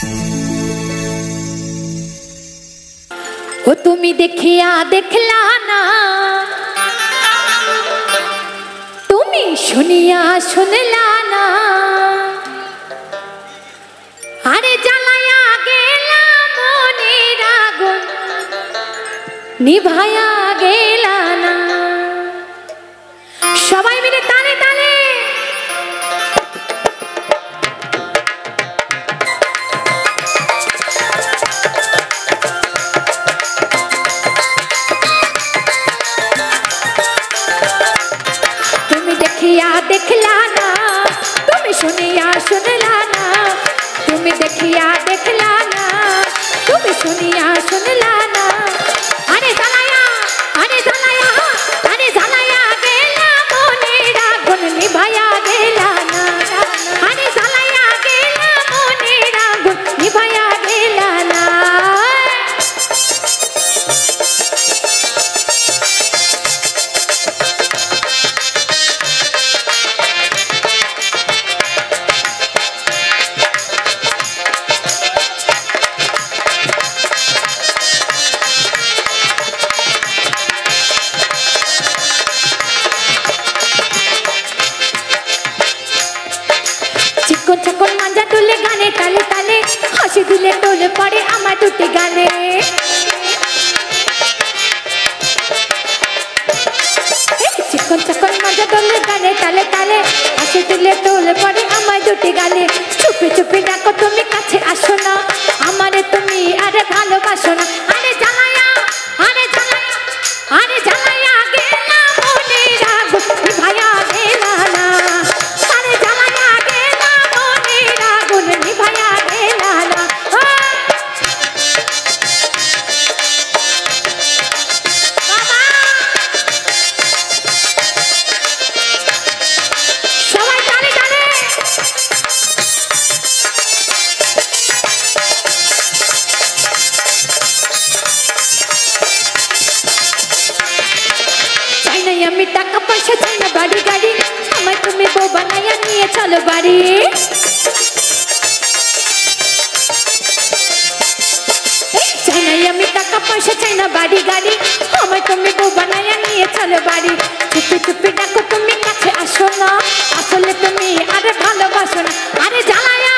ओ तुमी देखिया देखला ना तुमी शुनिया शुनला ना अरे जलाया गेला मोनेर आगुन निभाया गेला ना सबाई मिले ताले ताले देखला ना तुम सुनिया सुनला ना तुम देखिया देखला ना तुम सुनिया सुनला ना अरे जलाया गेला मोनेर आगुन निभाया गेला ना अरे जलाया गेला मोनेर आगुन निभाया गेला ना चकोन मांजा तुले गाने ताले ताले हसी दिले टोले पड़े आमार दुटी गाले चकोन मांजा तुले गाने ताले ताले हसी दिले टोले पड़े आमार दुटी गाले चुपे चुपे डाको तुमी काछे आसो ना आमारे तुमी आरे भालोबासो ना अरे जलाया गेला मोनेर आगुन निभाया गेला ना अरे जलाया गेला मोनेर आगुन निभाया गेला ना बाबा सबाई ताले ताले আমি টাকা পয়সা চাই না বাড়ি গাড়ি আমায় তুমি বউ বানাইয়া নিয়ে চলো বাড়ি চাই না আমি টাকা পয়সা চাই না বাড়ি গাড়ি আমায় তুমি বউ বানাইয়া নিয়ে চলো বাড়ি চুপি চুপি ডাকো তুমি কাছে আসো না আসলে তুমি আরে ভালোবাসো না আরে জ্বালায়া